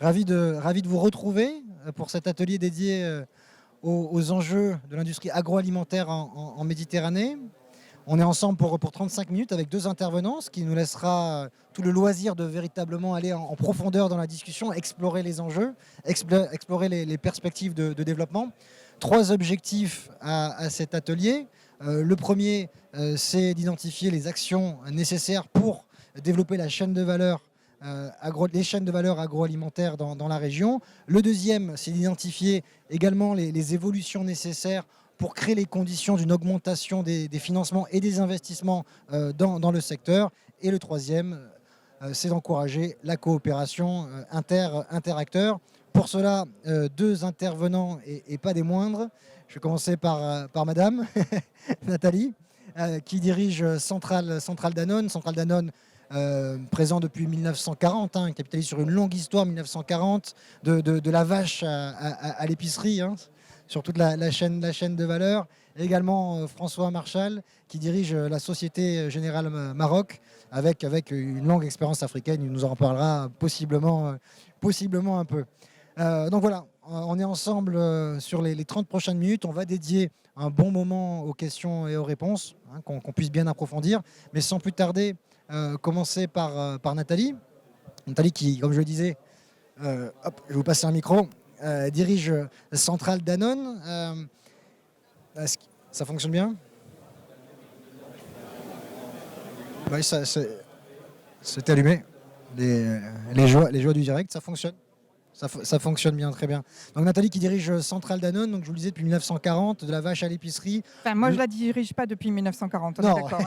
Ravi de vous retrouver pour cet atelier dédié aux enjeux de l'industrie agroalimentaire en Méditerranée. On est ensemble pour 35 minutes avec deux intervenants, ce qui nous laissera tout le loisir de véritablement aller en profondeur dans la discussion, explorer les enjeux, explorer les perspectives de développement. Trois objectifs à cet atelier. Le premier, c'est d'identifier les actions nécessaires pour développer la chaîne de valeur les chaînes de valeur agroalimentaires dans la région. Le deuxième, c'est d'identifier également les évolutions nécessaires pour créer les conditions d'une augmentation des financements et des investissements dans le secteur. Et le troisième, c'est d'encourager la coopération interacteurs. Pour cela, deux intervenants et pas des moindres. Je vais commencer par madame, Nathalie, qui dirige Centrale Danone. Centrale Danone, présent depuis 1940, capitalise sur une longue histoire, 1940, de la vache à l'épicerie, sur toute la chaîne de valeur. Et également François Marchal, qui dirige la Société Générale Maroc, avec une longue expérience africaine. Il nous en parlera possiblement un peu. Donc voilà, on est ensemble sur les 30 prochaines minutes. On va dédier un bon moment aux questions et aux réponses, qu'on puisse bien approfondir. Mais sans plus tarder, commencer par Nathalie. Nathalie qui, comme je le disais, je vais vous passer un micro, dirige Centrale Danone. Ça fonctionne bien? Oui, c'est allumé. Les joies du direct, ça fonctionne. Ça fonctionne bien, très bien. Donc Nathalie qui dirige Centrale Danone, donc je vous le disais depuis 1940, de la vache à l'épicerie. Enfin, moi, je ne la dirige pas depuis 1940, on est d'accord.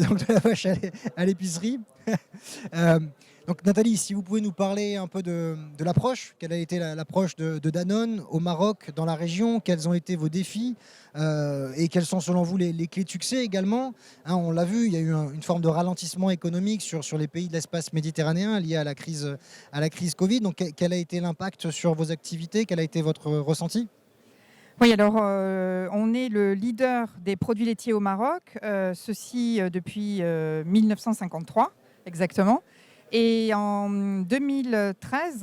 Donc de la vache à l'épicerie. Donc Nathalie, si vous pouvez nous parler un peu de l'approche, quelle a été l'approche de Danone au Maroc, dans la région, quels ont été vos défis et quelles sont selon vous les clés de succès également. On l'a vu, il y a eu une forme de ralentissement économique sur les pays de l'espace méditerranéen lié à la crise Covid. Donc quel a été l'impact sur vos activités? Quel a été votre ressenti? Oui, alors on est le leader des produits laitiers au Maroc, ceci depuis 1953 exactement. Et en 2013,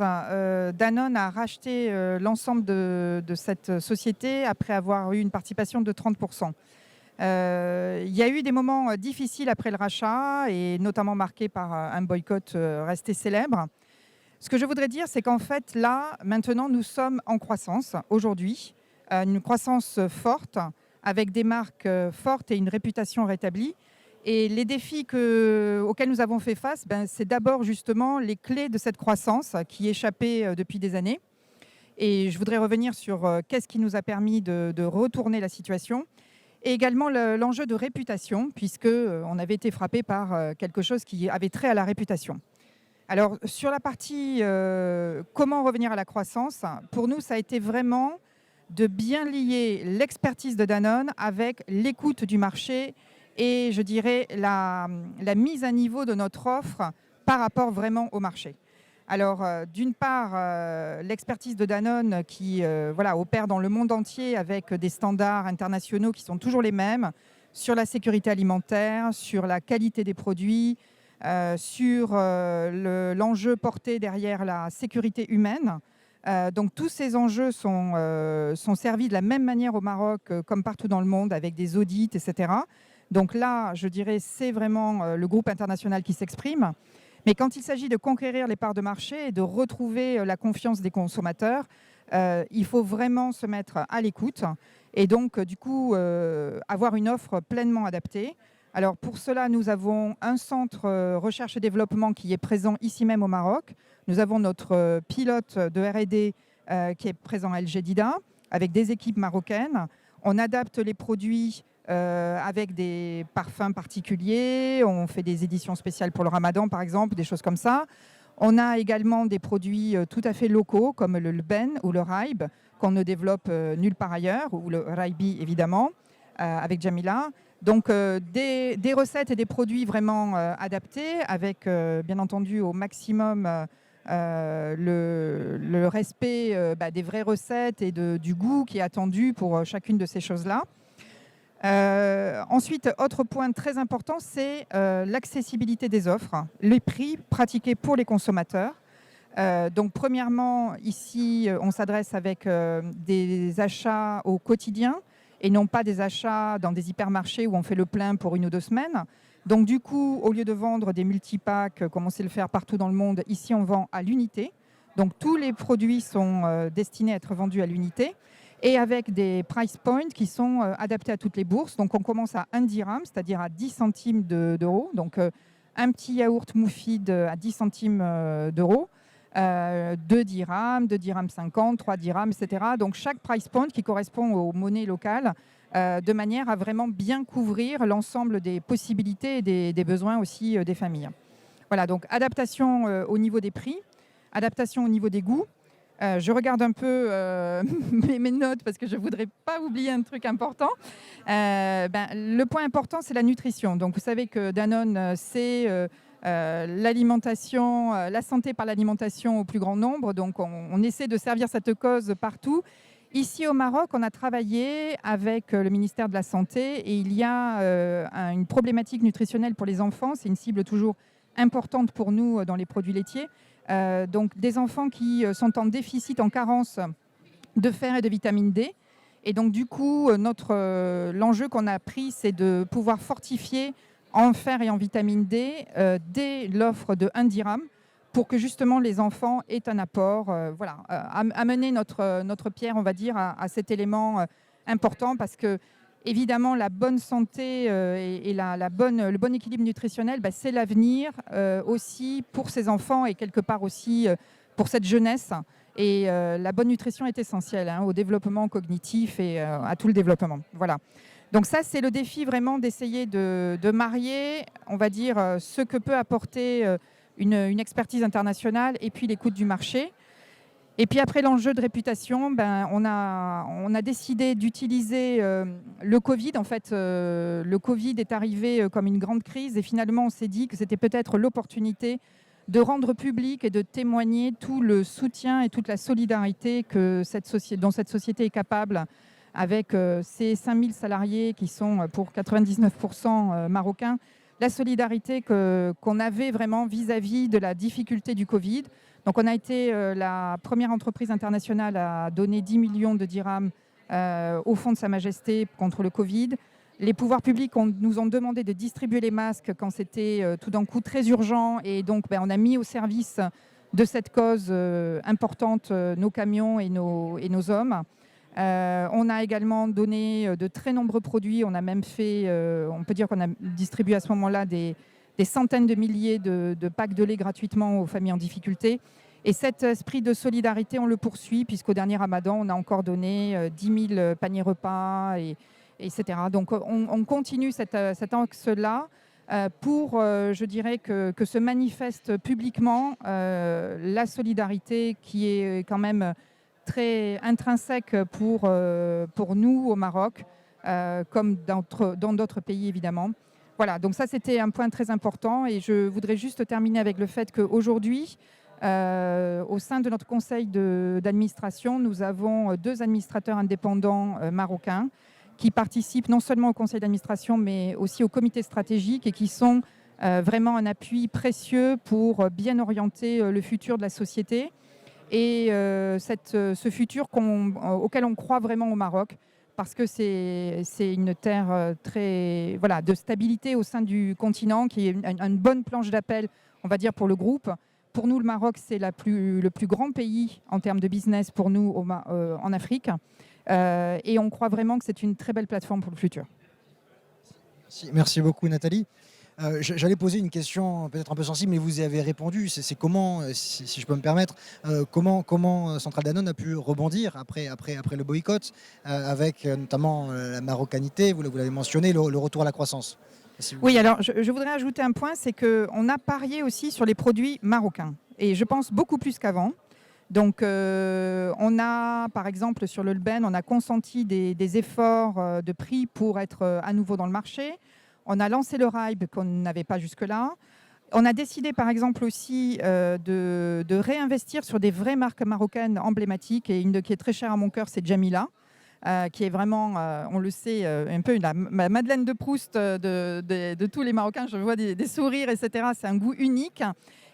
Danone a racheté l'ensemble de cette société après avoir eu une participation de 30%. Il y a eu des moments difficiles après le rachat, et notamment marqués par un boycott resté célèbre. Ce que je voudrais dire, c'est qu'en fait, là, maintenant, nous sommes en croissance aujourd'hui. Une croissance forte, avec des marques fortes et une réputation rétablie. Et les défis auxquels nous avons fait face, c'est d'abord justement les clés de cette croissance qui échappait depuis des années. Et je voudrais revenir sur qu'est-ce qui nous a permis de retourner la situation. Et également l'enjeu de réputation, puisqu'on avait été frappé par quelque chose qui avait trait à la réputation. Alors, sur la partie comment revenir à la croissance, pour nous, ça a été vraiment de bien lier l'expertise de Danone avec l'écoute du marché et, je dirais, la mise à niveau de notre offre par rapport vraiment au marché. Alors, d'une part, l'expertise de Danone qui opère dans le monde entier avec des standards internationaux qui sont toujours les mêmes sur la sécurité alimentaire, sur la qualité des produits, sur l'enjeu porté derrière la sécurité humaine. Donc tous ces enjeux sont servis de la même manière au Maroc comme partout dans le monde, avec des audits, etc. Donc là, je dirais, c'est vraiment le groupe international qui s'exprime. Mais quand il s'agit de conquérir les parts de marché et de retrouver la confiance des consommateurs, il faut vraiment se mettre à l'écoute et donc du coup avoir une offre pleinement adaptée. Alors pour cela, nous avons un centre recherche et développement qui est présent ici même au Maroc. Nous avons notre pilote de R&D qui est présent à El Jadida avec des équipes marocaines. On adapte les produits avec des parfums particuliers. On fait des éditions spéciales pour le Ramadan, par exemple, des choses comme ça. On a également des produits tout à fait locaux comme le Lben ou le Raib qu'on ne développe nulle part ailleurs, ou le Raibi évidemment, avec Jamila. Donc des recettes et des produits vraiment adaptés avec bien entendu au maximum le respect des vraies recettes et du goût qui est attendu pour chacune de ces choses-là. Ensuite, autre point très important, c'est l'accessibilité des offres, les prix pratiqués pour les consommateurs. Donc, premièrement, ici, on s'adresse avec des achats au quotidien et non pas des achats dans des hypermarchés où on fait le plein pour 1 ou 2 semaines. Donc, du coup, au lieu de vendre des multipacks comme on sait le faire partout dans le monde, ici, on vend à l'unité. Donc, tous les produits sont destinés à être vendus à l'unité et avec des price points qui sont adaptés à toutes les bourses. Donc, on commence à 1 dirham, c'est-à-dire à 10 centimes d'euros. Donc, un petit yaourt Moufid à 10 centimes d'euros. 2 dirhams, 2 dirhams 50, 3 dirhams, etc. Donc chaque price point qui correspond aux monnaies locales, de manière à vraiment bien couvrir l'ensemble des possibilités et des besoins aussi des familles. Voilà, donc adaptation au niveau des prix, adaptation au niveau des goûts. Je regarde un peu mes notes parce que je ne voudrais pas oublier un truc important. Le point important, c'est la nutrition. Donc vous savez que Danone, c'est l'alimentation, la santé par l'alimentation au plus grand nombre. Donc, on essaie de servir cette cause partout. Ici au Maroc, on a travaillé avec le ministère de la Santé et il y a une problématique nutritionnelle pour les enfants. C'est une cible toujours importante pour nous dans les produits laitiers. Donc, des enfants qui sont en déficit, en carence de fer et de vitamine D. Et donc, du coup, l'enjeu qu'on a pris, c'est de pouvoir fortifier en fer et en vitamine D dès l'offre de 1 dirham pour que justement les enfants aient un apport, amener notre pierre, on va dire, à cet élément important parce que évidemment la bonne santé et le bon équilibre nutritionnel, c'est l'avenir aussi pour ces enfants et quelque part aussi pour cette jeunesse. Et la bonne nutrition est essentielle au développement cognitif et à tout le développement. Voilà. Donc ça, c'est le défi vraiment d'essayer de marier, on va dire, ce que peut apporter une expertise internationale et puis l'écoute du marché. Et puis après l'enjeu de réputation, on a décidé d'utiliser le Covid. En fait, le Covid est arrivé comme une grande crise et finalement, on s'est dit que c'était peut-être l'opportunité de rendre public et de témoigner tout le soutien et toute la solidarité dont cette société est capable avec ces 5000 salariés qui sont pour 99% marocains, la solidarité qu'on avait vraiment vis-à-vis de la difficulté du Covid. Donc on a été la première entreprise internationale à donner 10 millions de dirhams au Fonds de Sa Majesté contre le Covid. Les pouvoirs publics nous ont demandé de distribuer les masques quand c'était tout d'un coup très urgent. Et donc on a mis au service de cette cause importante nos camions et nos hommes. On a également donné de très nombreux produits. On a même fait, on peut dire qu'on a distribué à ce moment-là des centaines de milliers de packs de lait gratuitement aux familles en difficulté. Et cet esprit de solidarité, on le poursuit puisqu'au dernier Ramadan, on a encore donné 10 000 paniers repas, etc. Donc on continue cet axe-là pour, je dirais, que se manifeste publiquement la solidarité qui est quand même très intrinsèque pour nous au Maroc, comme dans d'autres pays évidemment. Voilà, donc ça c'était un point très important et je voudrais juste terminer avec le fait qu'aujourd'hui, au sein de notre conseil d'administration, nous avons 2 administrateurs indépendants marocains qui participent non seulement au conseil d'administration mais aussi au comité stratégique et qui sont vraiment un appui précieux pour bien orienter le futur de la société. Et ce futur auquel on croit vraiment au Maroc, parce que c'est une terre de stabilité au sein du continent, qui est une bonne planche d'appel, on va dire, pour le groupe. Pour nous, le Maroc, c'est le plus grand pays en termes de business pour nous en Afrique. Et on croit vraiment que c'est une très belle plateforme pour le futur. Merci beaucoup, Nathalie. J'allais poser une question peut-être un peu sensible, mais vous y avez répondu. C'est comment, si je peux me permettre, comment Centrale Danone a pu rebondir après le boycott, avec notamment la marocanité, vous l'avez mentionné, le retour à la croissance. Oui, alors je voudrais ajouter un point, c'est qu'on a parié aussi sur les produits marocains, et je pense beaucoup plus qu'avant. Donc on a, par exemple, sur le Lben, on a consenti des efforts de prix pour être à nouveau dans le marché. On a lancé le Raib qu'on n'avait pas jusque-là. On a décidé, par exemple, aussi de réinvestir sur des vraies marques marocaines emblématiques. Et une qui est très chère à mon cœur, c'est Jamila. qui est vraiment, on le sait, un peu la Madeleine de Proust de tous les Marocains. Je vois des sourires, etc. C'est un goût unique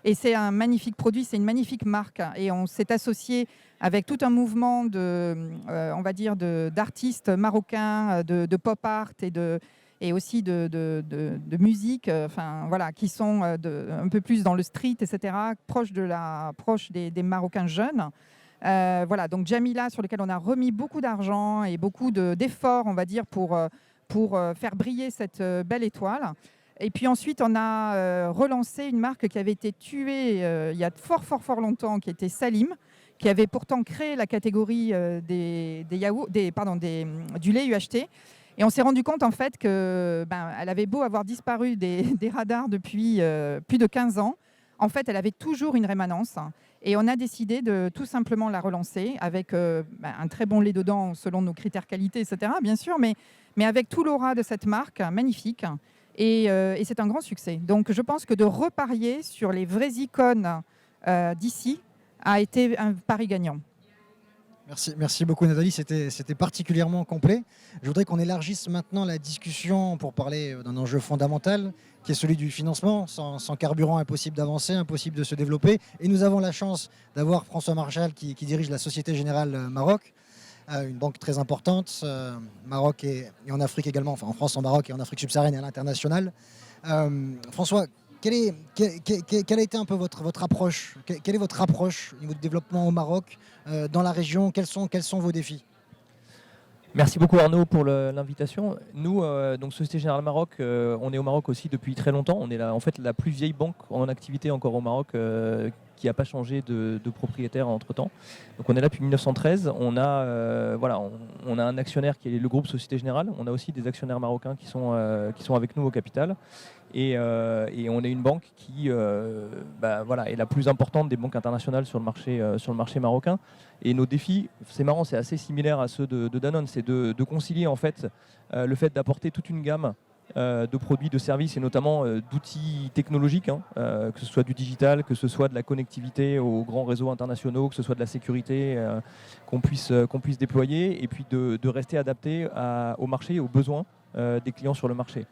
et c'est un magnifique produit, c'est une magnifique marque. Et on s'est associé avec tout un mouvement on va dire d'artistes marocains, de pop art et aussi de musique, voilà, qui sont un peu plus dans le street, etc., proche des Marocains jeunes. Voilà, donc Jamila, sur lequel on a remis beaucoup d'argent et beaucoup d'efforts, on va dire, pour faire briller cette belle étoile. Et puis ensuite, on a relancé une marque qui avait été tuée il y a fort longtemps, qui était Salim, qui avait pourtant créé la catégorie du lait UHT. Et on s'est rendu compte en fait que elle avait beau avoir disparu des radars depuis plus de 15 ans. En fait, elle avait toujours une rémanence. Et on a décidé de tout simplement la relancer avec un très bon lait dedans selon nos critères qualité, etc. bien sûr, mais avec tout l'aura de cette marque magnifique. Et c'est un grand succès. Donc je pense que de reparier sur les vraies icônes d'ici a été un pari gagnant. Merci beaucoup Nathalie, c'était particulièrement complet. Je voudrais qu'on élargisse maintenant la discussion pour parler d'un enjeu fondamental qui est celui du financement. Sans carburant, impossible d'avancer, impossible de se développer. Et nous avons la chance d'avoir François Marchal qui dirige la Société Générale Maroc, une banque très importante, Maroc et en Afrique également, enfin en France, en Maroc et en Afrique subsaharienne et à l'international. François, quelle a été un peu votre approche? Quelle est votre approche au niveau du développement au Maroc, dans la région? Quels sont vos défis? Merci beaucoup Arnaud pour l'invitation. Nous, donc Société Générale Maroc, on est au Maroc aussi depuis très longtemps. On est en fait la plus vieille banque en activité encore au Maroc qui n'a pas changé de propriétaire entre-temps. Donc on est là depuis 1913. On a un actionnaire qui est le groupe Société Générale. On a aussi des actionnaires marocains qui sont avec nous au capital. Et on est une banque qui est la plus importante des banques internationales sur le marché marocain. Et nos défis, c'est marrant, c'est assez similaire à ceux de Danone, c'est de concilier en fait le fait d'apporter toute une gamme de produits, de services et notamment d'outils technologiques, que ce soit du digital, que ce soit de la connectivité aux grands réseaux internationaux, que ce soit de la sécurité qu'on puisse déployer, et puis de rester adapté au marché et aux besoins des clients sur le marché.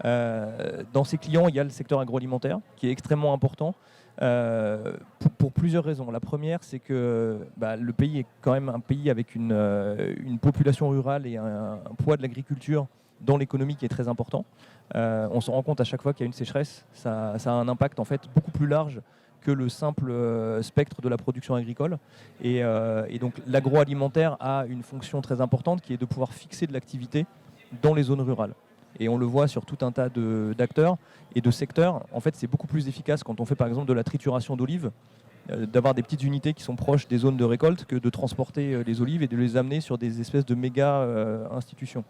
Dans ces clients, il y a le secteur agroalimentaire qui est extrêmement important pour plusieurs raisons. La première, c'est que le pays est quand même un pays avec une population rurale et un poids de l'agriculture dans l'économie qui est très important. On se rend compte à chaque fois qu'il y a une sécheresse, ça a un impact en fait beaucoup plus large que le simple spectre de la production agricole. Et donc l'agroalimentaire a une fonction très importante qui est de pouvoir fixer de l'activité dans les zones rurales. Et on le voit sur tout un tas d'acteurs et de secteurs. En fait, c'est beaucoup plus efficace quand on fait par exemple de la trituration d'olives, d'avoir des petites unités qui sont proches des zones de récolte que de transporter les olives et de les amener sur des espèces de méga institutions.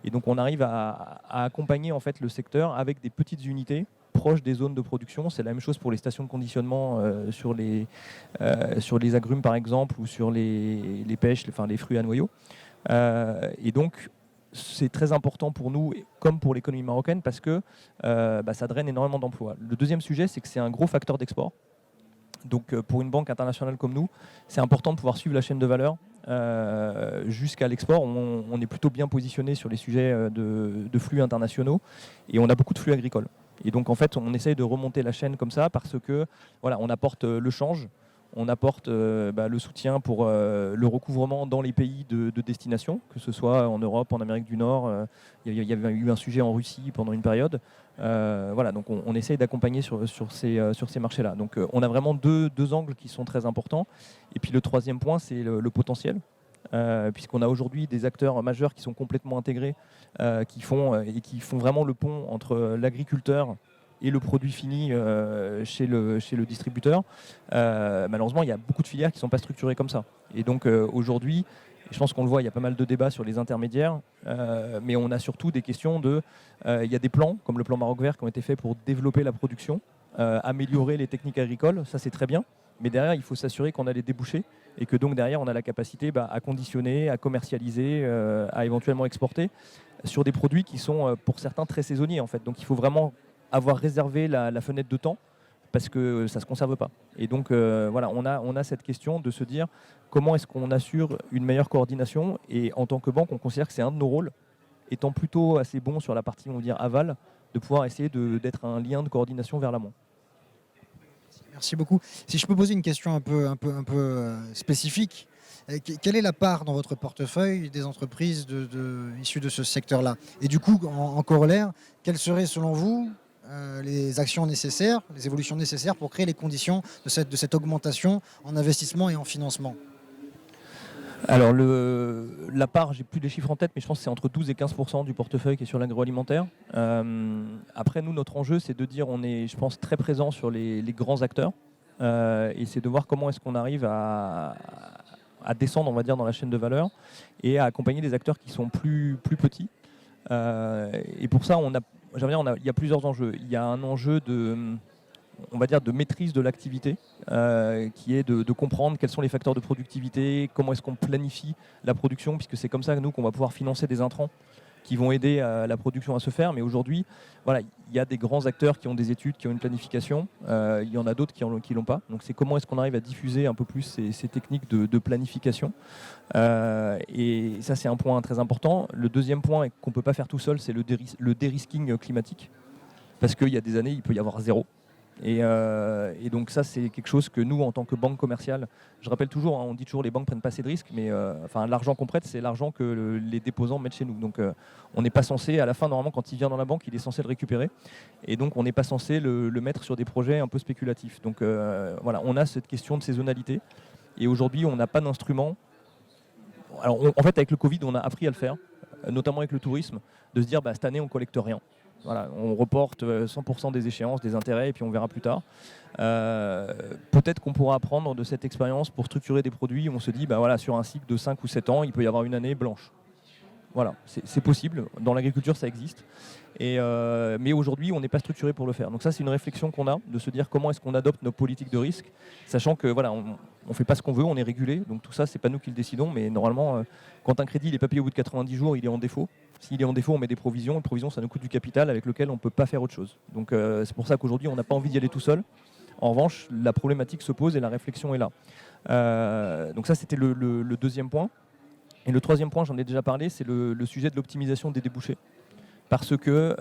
Et donc on arrive à accompagner en fait le secteur avec des petites unités proches des zones de production. C'est la même chose pour les stations de conditionnement sur les agrumes par exemple, ou sur les pêches, les fruits à noyaux. Et donc c'est très important pour nous, comme pour l'économie marocaine, parce que ça draine énormément d'emplois. Le deuxième sujet, c'est que c'est un gros facteur d'export. Donc pour une banque internationale comme nous, c'est important de pouvoir suivre la chaîne de valeur jusqu'à l'export. On est plutôt bien positionné sur les sujets de flux internationaux et on a beaucoup de flux agricoles. Et donc en fait, on essaye de remonter la chaîne comme ça parce que on apporte le change. On apporte le soutien pour le recouvrement dans les pays de destination, que ce soit en Europe, en Amérique du Nord. Il y avait eu un sujet en Russie pendant une période. Donc on essaye d'accompagner sur ces marchés-là. Donc on a vraiment deux angles qui sont très importants. Et puis le troisième point, c'est le potentiel. Puisqu'on a aujourd'hui des acteurs majeurs qui sont complètement intégrés, qui font vraiment le pont entre l'agriculteur et le produit fini chez le distributeur. Malheureusement, il y a beaucoup de filières qui ne sont pas structurées comme ça. Et donc aujourd'hui, je pense qu'on le voit, il y a pas mal de débats sur les intermédiaires, mais on a surtout des questions il y a des plans, comme le plan Maroc Vert, qui ont été faits pour développer la production, améliorer les techniques agricoles, ça c'est très bien, mais derrière, il faut s'assurer qu'on a les débouchés et que donc derrière, on a la capacité à conditionner, à commercialiser, à éventuellement exporter sur des produits qui sont pour certains très saisonniers en fait. Donc il faut vraiment avoir réservé la fenêtre de temps parce que ça ne se conserve pas. Et donc voilà, on a cette question de se dire comment est-ce qu'on assure une meilleure coordination, et en tant que banque, on considère que c'est un de nos rôles, étant plutôt assez bon sur la partie, on va dire, aval, de pouvoir essayer d'être un lien de coordination vers l'amont. Merci beaucoup. Si je peux poser une question un peu spécifique, quelle est la part dans votre portefeuille des entreprises issues de ce secteur-là? Et du coup, en corollaire, quelles seraient selon vous les actions nécessaires, les évolutions nécessaires pour créer les conditions de cette augmentation en investissement et en financement? Alors la part, j'ai plus les chiffres en tête, mais je pense que c'est entre 12 et 15% du portefeuille qui est sur l'agroalimentaire. Après, nous, notre enjeu, c'est de dire, on est, je pense, très présent sur les grands acteurs, et c'est de voir comment est-ce qu'on arrive à descendre, on va dire, dans la chaîne de valeur et à accompagner des acteurs qui sont plus petits. Et pour ça, il y a plusieurs enjeux. Il y a un enjeu on va dire, de maîtrise de l'activité, qui est de comprendre quels sont les facteurs de productivité, comment est-ce qu'on planifie la production, puisque c'est comme ça nous qu'on va pouvoir financer des intrants qui vont aider la production à se faire. Mais aujourd'hui, voilà, il y a des grands acteurs qui ont des études, qui ont une planification, il y en a d'autres qui l'ont pas. Donc c'est comment est-ce qu'on arrive à diffuser un peu plus ces techniques de planification. Et ça, c'est un point très important. Le deuxième point qu'on ne peut pas faire tout seul, c'est le dérisking climatique, parce qu'il y a des années, il peut y avoir zéro. Et donc ça, c'est quelque chose que nous, en tant que banque commerciale, je rappelle toujours, on dit toujours les banques prennent pas assez de risques, mais l'argent qu'on prête, c'est l'argent que les déposants mettent chez nous. Donc on n'est pas censé, à la fin, normalement, quand il vient dans la banque, il est censé le récupérer. Et donc on n'est pas censé le mettre sur des projets un peu spéculatifs. Donc voilà, on a cette question de saisonnalité. Et aujourd'hui, on n'a pas d'instrument. Alors en fait, avec le Covid, on a appris à le faire, notamment avec le tourisme, de se dire, cette année, on collecte rien. Voilà, on reporte 100% des échéances, des intérêts, et puis on verra plus tard. Peut-être qu'on pourra apprendre de cette expérience pour structurer des produits où on se dit, voilà, sur un cycle de 5 ou 7 ans, il peut y avoir une année blanche. Voilà, c'est possible. Dans l'agriculture, ça existe. Mais aujourd'hui, on n'est pas structuré pour le faire. Donc ça, c'est une réflexion qu'on a, de se dire comment est-ce qu'on adopte nos politiques de risque, sachant que voilà, on ne fait pas ce qu'on veut, on est régulé. Donc tout ça, c'est pas nous qui le décidons. Mais normalement, quand un crédit il est pas payé au bout de 90 jours, il est en défaut. S'il est en défaut, on met des provisions. Les provisions, ça nous coûte du capital avec lequel on ne peut pas faire autre chose. Donc c'est pour ça qu'aujourd'hui, on n'a pas envie d'y aller tout seul. En revanche, la problématique se pose et la réflexion est là. Donc ça, c'était le deuxième point. Et le troisième point, j'en ai déjà parlé, c'est le sujet de l'optimisation des débouchés. Parce que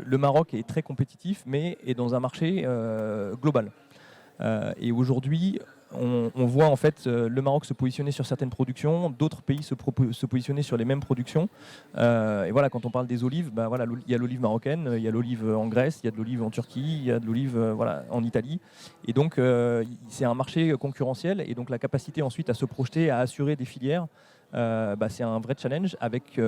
le Maroc est très compétitif, mais est dans un marché global. Et aujourd'hui, on voit en fait le Maroc se positionner sur certaines productions, d'autres pays se positionner sur les mêmes productions. Et voilà, quand on parle des olives, voilà, il y a l'olive marocaine, il y a l'olive en Grèce, il y a de l'olive en Turquie, il y a de l'olive voilà, en Italie. Et donc c'est un marché concurrentiel, et donc la capacité ensuite à se projeter, à assurer des filières, c'est un vrai challenge, avec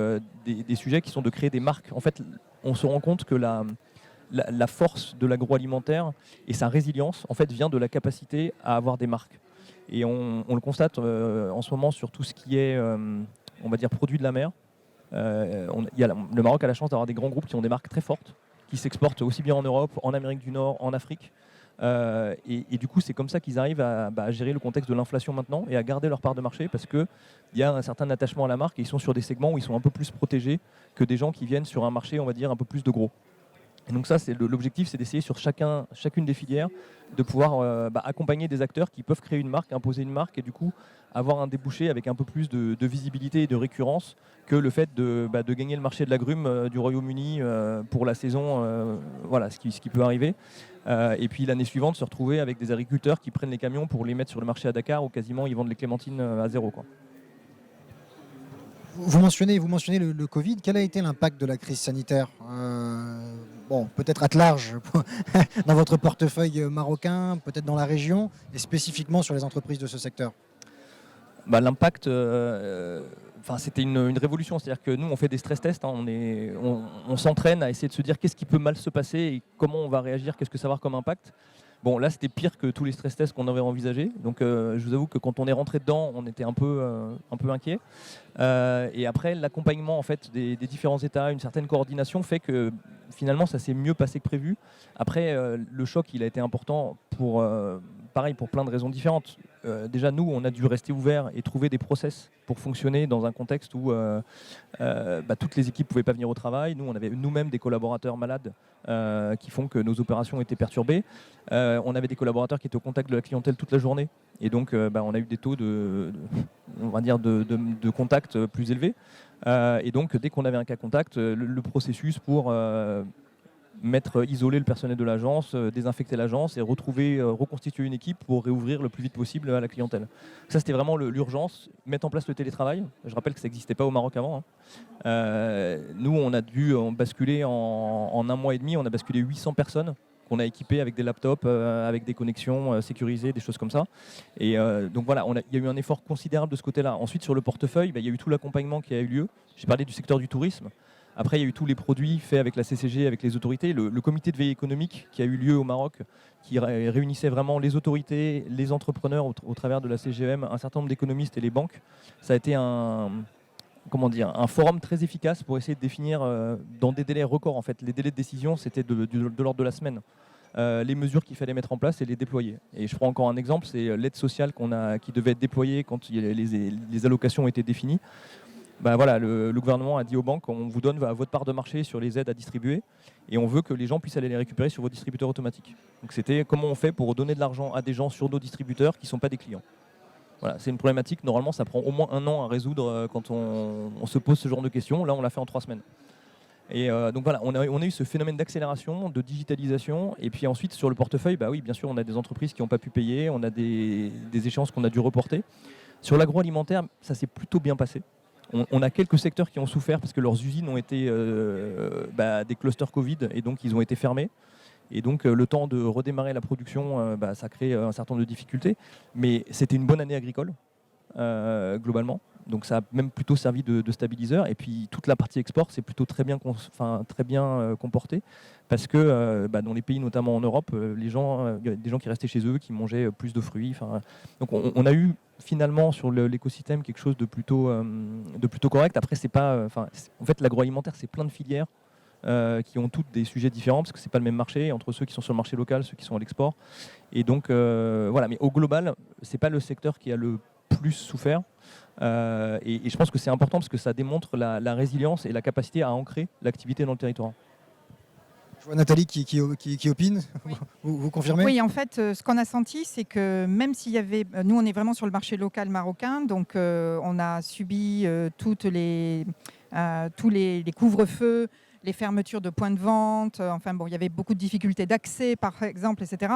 des sujets qui sont de créer des marques. En fait, on se rend compte que la force de l'agroalimentaire et sa résilience en fait vient de la capacité à avoir des marques. Et on le constate en ce moment sur tout ce qui est, on va dire, produits de la mer. Le Maroc a la chance d'avoir des grands groupes qui ont des marques très fortes, qui s'exportent aussi bien en Europe, en Amérique du Nord, en Afrique. Et du coup, c'est comme ça qu'ils arrivent à gérer le contexte de l'inflation maintenant et à garder leur part de marché, parce qu'il y a un certain attachement à la marque et ils sont sur des segments où ils sont un peu plus protégés que des gens qui viennent sur un marché, on va dire, un peu plus de gros. Et donc ça, c'est l'objectif, c'est d'essayer sur chacune des filières de pouvoir accompagner des acteurs qui peuvent créer une marque, imposer une marque, et du coup avoir un débouché avec un peu plus de visibilité et de récurrence que le fait de gagner le marché de l'agrumes du Royaume-Uni pour la saison, voilà, ce qui peut arriver. Et puis l'année suivante, se retrouver avec des agriculteurs qui prennent les camions pour les mettre sur le marché à Dakar, où quasiment ils vendent les clémentines à zéro, quoi. Vous mentionnez le Covid. Quel a été l'impact de la crise sanitaire peut-être à large dans votre portefeuille marocain, peut-être dans la région, et spécifiquement sur les entreprises de ce secteur? L'impact, c'était une révolution. C'est-à-dire que nous, on fait des stress tests. On s'entraîne à essayer de se dire qu'est-ce qui peut mal se passer et comment on va réagir, qu'est-ce que ça va avoir comme impact. Bon, là, c'était pire que tous les stress tests qu'on avait envisagés. Donc, je vous avoue que quand on est rentré dedans, on était un peu inquiet. Et après, l'accompagnement en fait des différents États, une certaine coordination fait que finalement, ça s'est mieux passé que prévu. Après, le choc, il a été important pour plein de raisons différentes. déjà nous, on a dû rester ouverts et trouver des process pour fonctionner dans un contexte où toutes les équipes ne pouvaient pas venir au travail. Nous, on avait nous-mêmes des collaborateurs malades qui font que nos opérations étaient perturbées. On avait des collaborateurs qui étaient au contact de la clientèle toute la journée. Et donc, on a eu des taux de contact plus élevés. Et donc, dès qu'on avait un cas contact, le processus pour isoler le personnel de l'agence, désinfecter l'agence et reconstituer une équipe pour réouvrir le plus vite possible à la clientèle. Ça, c'était vraiment l'urgence. Mettre en place le télétravail. Je rappelle que ça n'existait pas au Maroc avant. Nous, on a dû basculer en un mois et demi. On a basculé 800 personnes qu'on a équipées avec des laptops, avec des connexions sécurisées, des choses comme ça. Et donc voilà, il y a eu un effort considérable de ce côté-là. Ensuite, sur le portefeuille, il y a eu tout l'accompagnement qui a eu lieu. J'ai parlé du secteur du tourisme. Après, il y a eu tous les produits faits avec la CCG, avec les autorités. Le comité de veille économique qui a eu lieu au Maroc, qui réunissait vraiment les autorités, les entrepreneurs au travers de la CGM, un certain nombre d'économistes et les banques. Ça a été un forum très efficace pour essayer de définir dans des délais records. En fait, les délais de décision, c'était de l'ordre de la semaine. Les mesures qu'il fallait mettre en place et les déployer. Et je prends encore un exemple, c'est l'aide sociale qui devait être déployée quand les allocations ont été définies. Le gouvernement a dit aux banques, on vous donne votre part de marché sur les aides à distribuer et on veut que les gens puissent aller les récupérer sur vos distributeurs automatiques. Donc c'était comment on fait pour donner de l'argent à des gens sur nos distributeurs qui ne sont pas des clients. Voilà, c'est une problématique, normalement ça prend au moins 1 an à résoudre quand on se pose ce genre de questions. Là on l'a fait en 3 semaines. Et donc voilà, on a eu ce phénomène d'accélération, de digitalisation. Et puis ensuite sur le portefeuille, oui bien sûr on a des entreprises qui n'ont pas pu payer, on a des échéances qu'on a dû reporter. Sur l'agroalimentaire, ça s'est plutôt bien passé. On a quelques secteurs qui ont souffert parce que leurs usines ont été des clusters Covid et donc ils ont été fermés. Et donc le temps de redémarrer la production, ça crée un certain nombre de difficultés. Mais c'était une bonne année agricole, globalement. Donc ça a même plutôt servi de stabiliseur. Et puis toute la partie export, c'est plutôt très bien comporté. Parce que dans les pays, notamment en Europe, il y a des gens qui restaient chez eux, qui mangeaient plus de fruits. Donc on a eu finalement sur l'écosystème quelque chose de plutôt correct. Après, c'est pas, en fait, l'agroalimentaire, c'est plein de filières qui ont toutes des sujets différents parce que c'est pas le même marché entre ceux qui sont sur le marché local, ceux qui sont à l'export. Et donc voilà. Mais au global, c'est pas le secteur qui a le plus souffert. Et je pense que c'est important parce que ça démontre la résilience et la capacité à ancrer l'activité dans le territoire. Je vois Nathalie qui opine. Oui. Vous confirmez ? Oui, en fait, ce qu'on a senti, c'est que même s'il y avait... Nous, on est vraiment sur le marché local marocain, donc on a subi tous les couvre-feux, les fermetures de points de vente. Il y avait beaucoup de difficultés d'accès, par exemple, etc.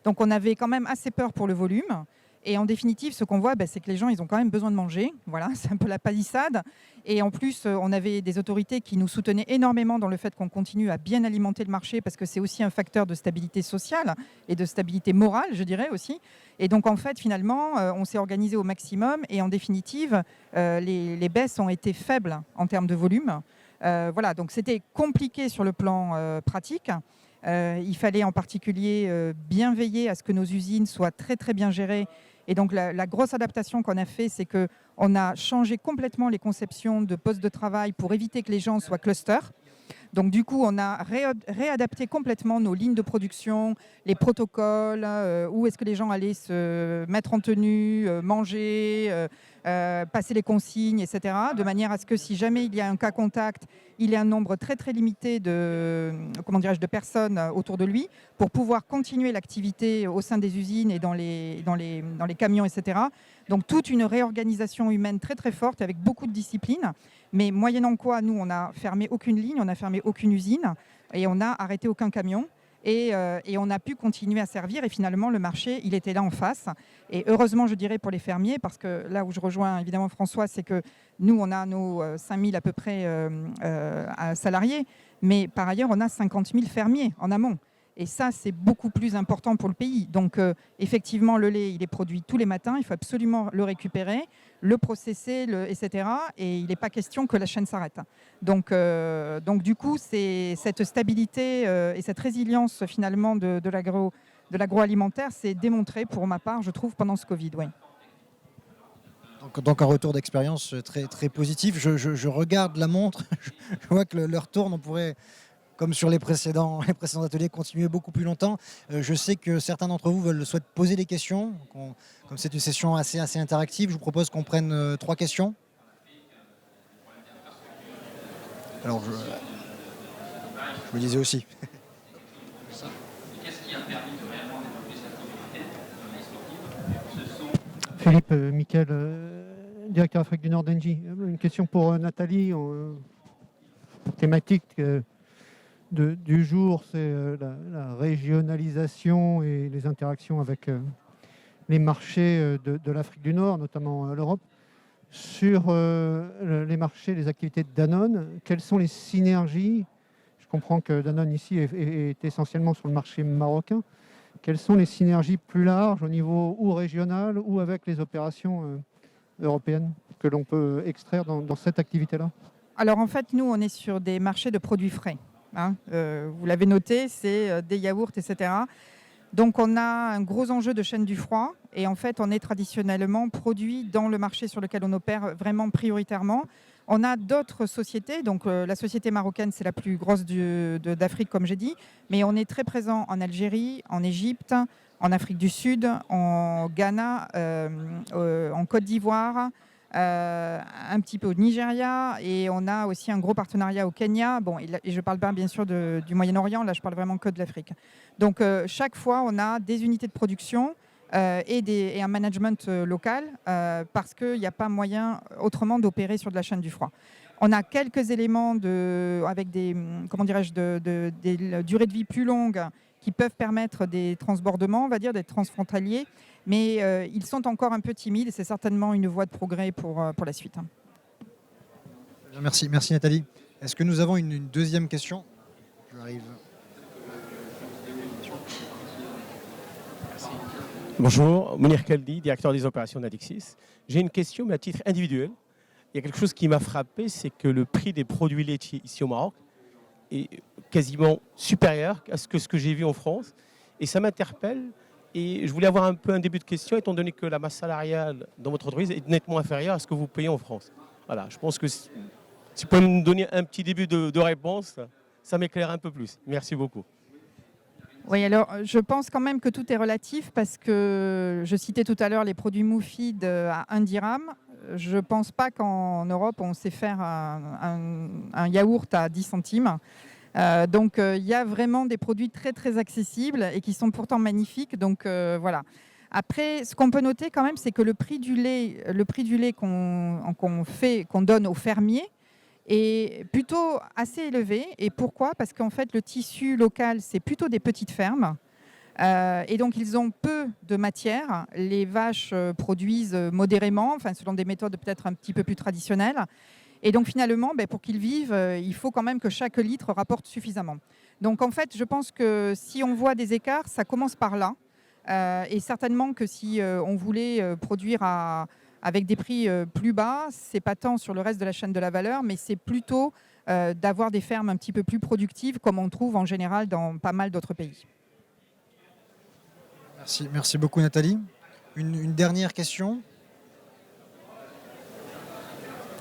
Donc, on avait quand même assez peur pour le volume. Et en définitive, ce qu'on voit, c'est que les gens, ils ont quand même besoin de manger. Voilà, c'est un peu la palissade. Et en plus, on avait des autorités qui nous soutenaient énormément dans le fait qu'on continue à bien alimenter le marché parce que c'est aussi un facteur de stabilité sociale et de stabilité morale, je dirais aussi. Et donc, en fait, finalement, on s'est organisé au maximum. Et en définitive, les baisses ont été faibles en termes de volume. Voilà, donc c'était compliqué sur le plan pratique. Il fallait en particulier bien veiller à ce que nos usines soient très, très bien gérées. Et donc, la grosse adaptation qu'on a fait, c'est qu'on a changé complètement les conceptions de postes de travail pour éviter que les gens soient clusters. Donc, du coup, on a réadapté complètement nos lignes de production, les protocoles, où est-ce que les gens allaient se mettre en tenue, manger, passer les consignes, etc. De manière à ce que si jamais il y a un cas contact, il y ait un nombre très, très limité de personnes autour de lui pour pouvoir continuer l'activité au sein des usines et dans les camions, etc. Donc, toute une réorganisation humaine très, très forte avec beaucoup de discipline. Mais moyennant quoi, nous, on n'a fermé aucune ligne, on n'a fermé aucune usine et on n'a arrêté aucun camion. Et on a pu continuer à servir. Et finalement, le marché, il était là en face. Et heureusement, je dirais, pour les fermiers, parce que là où je rejoins évidemment François, c'est que nous, on a nos 5000 à peu près salariés. Mais par ailleurs, on a 50 000 fermiers en amont. Et ça, c'est beaucoup plus important pour le pays. Donc, effectivement, le lait, il est produit tous les matins. Il faut absolument le récupérer, le processer, etc. Et il n'est pas question que la chaîne s'arrête. Donc, du coup, c'est cette stabilité et cette résilience, finalement, de l'agroalimentaire, c'est démontré, pour ma part, je trouve, pendant ce Covid. Oui. Donc un retour d'expérience très, très positif. Je regarde la montre. Je vois que l'heure tourne. On pourrait comme sur les précédents ateliers, continuer beaucoup plus longtemps. Je sais que certains d'entre vous souhaitent poser des questions. Comme c'est une session assez interactive, je vous propose qu'on prenne 3 questions. Alors, je me disais aussi. Philippe Miquel, directeur Afrique du Nord d'Engie. Une question pour Nathalie. Thématique du jour, c'est la régionalisation et les interactions avec les marchés de l'Afrique du Nord, notamment l'Europe. Sur les marchés, les activités de Danone, quelles sont les synergies? Je comprends que Danone ici est essentiellement sur le marché marocain. Quelles sont les synergies plus larges au niveau ou régional ou avec les opérations européennes que l'on peut extraire dans cette activité-là? Alors en fait, nous, on est sur des marchés de produits frais. Hein. Vous l'avez noté, c'est des yaourts, etc. Donc on a un gros enjeu de chaîne du froid et en fait, on est traditionnellement produit dans le marché sur lequel on opère vraiment prioritairement. On a d'autres sociétés, donc la société marocaine, c'est la plus grosse d'Afrique, comme j'ai dit, mais on est très présent en Algérie, en Égypte, en Afrique du Sud, en Ghana, en Côte d'Ivoire, un petit peu au Nigeria, et on a aussi un gros partenariat au Kenya. Bon, et je ne parle pas bien sûr du Moyen-Orient, là je parle vraiment que de l'Afrique. Donc chaque fois, on a des unités de production et un management local parce qu'il n'y a pas moyen autrement d'opérer sur de la chaîne du froid. On a quelques éléments avec des durées de vie plus longues qui peuvent permettre des transbordements, on va dire, des transfrontaliers, mais ils sont encore un peu timides et c'est certainement une voie de progrès pour la suite. Merci Nathalie. Est-ce que nous avons une deuxième question? J'arrive. Bonjour, Mounir Kaldi, directeur des opérations d'Adixis. J'ai une question, mais à titre individuel. Il y a quelque chose qui m'a frappé, c'est que le prix des produits laitiers ici au Maroc est quasiment supérieur à ce que j'ai vu en France. Et ça m'interpelle. Et je voulais avoir un peu un début de question, étant donné que la masse salariale dans votre entreprise est nettement inférieure à ce que vous payez en France. Voilà, je pense que si vous pouvez me donner un petit début de réponse, ça m'éclaire un peu plus. Merci beaucoup. Oui, alors je pense quand même que tout est relatif parce que je citais tout à l'heure les produits Moufid à 1 dirham. Je ne pense pas qu'en Europe, on sait faire un yaourt à 10 centimes. Donc il y a vraiment des produits très très accessibles et qui sont pourtant magnifiques. Donc voilà. Après, ce qu'on peut noter quand même, c'est que le prix du lait qu'on donne aux fermiers est plutôt assez élevé. Et pourquoi? Parce qu'en fait, le tissu local, c'est plutôt des petites fermes. Et donc, ils ont peu de matière. Les vaches produisent modérément, enfin, selon des méthodes peut-être un petit peu plus traditionnelles. Et donc, finalement, pour qu'ils vivent, il faut quand même que chaque litre rapporte suffisamment. Donc, en fait, je pense que si on voit des écarts, ça commence par là. Et certainement que si on voulait produire avec des prix plus bas, c'est pas tant sur le reste de la chaîne de la valeur, mais c'est plutôt d'avoir des fermes un petit peu plus productives, comme on trouve en général dans pas mal d'autres pays. Merci beaucoup Nathalie. Une dernière question?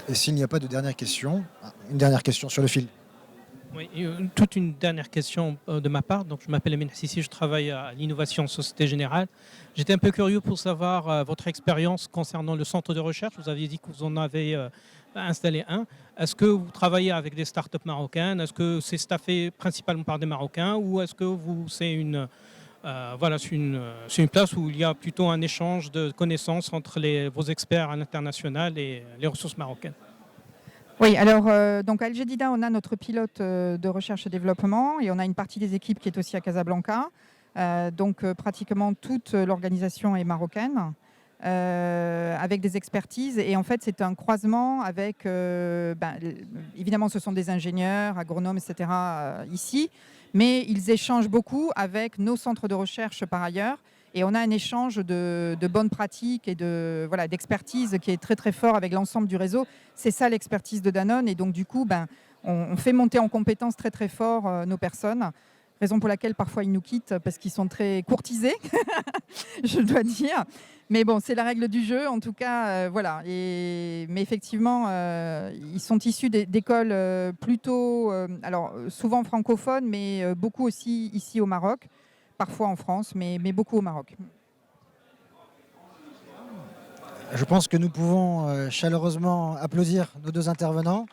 Et s'il n'y a pas de dernière question, une dernière question sur le fil. Oui, toute une dernière question de ma part. Donc, je m'appelle Amin Hassissi, je travaille à l'innovation Société Générale. J'étais un peu curieux pour savoir votre expérience concernant le centre de recherche. Vous aviez dit que vous en avez installé un. Est-ce que vous travaillez avec des startups marocaines? Est-ce que c'est staffé principalement par des Marocains? Ou est-ce que c'est une place où il y a plutôt un échange de connaissances entre vos experts à l'international et les ressources marocaines? Oui, alors donc à El Jadida, on a notre pilote de recherche et développement et on a une partie des équipes qui est aussi à Casablanca. Donc pratiquement toute l'organisation est marocaine avec des expertises. Et en fait, c'est un croisement avec, évidemment, ce sont des ingénieurs, agronomes, etc. Ici, mais ils échangent beaucoup avec nos centres de recherche par ailleurs. Et on a un échange de bonnes pratiques et d'expertise qui est très très fort avec l'ensemble du réseau. C'est ça l'expertise de Danone. Et donc du coup, on fait monter en compétences très très fort nos personnes. raison pour laquelle parfois ils nous quittent parce qu'ils sont très courtisés, je dois dire. Mais bon, c'est la règle du jeu, en tout cas, voilà. Mais effectivement, ils sont issus d'écoles plutôt, alors souvent francophones, mais beaucoup aussi ici au Maroc, parfois en France, mais beaucoup au Maroc. Je pense que nous pouvons chaleureusement applaudir nos deux intervenants.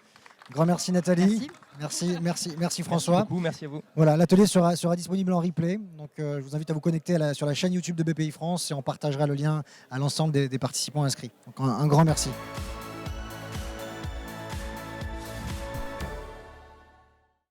Grand merci Nathalie. Merci François. Merci beaucoup, merci à vous. Voilà, l'atelier sera disponible en replay. Donc je vous invite à vous connecter sur la chaîne YouTube de BPI France et on partagera le lien à l'ensemble des participants inscrits. Donc un grand merci.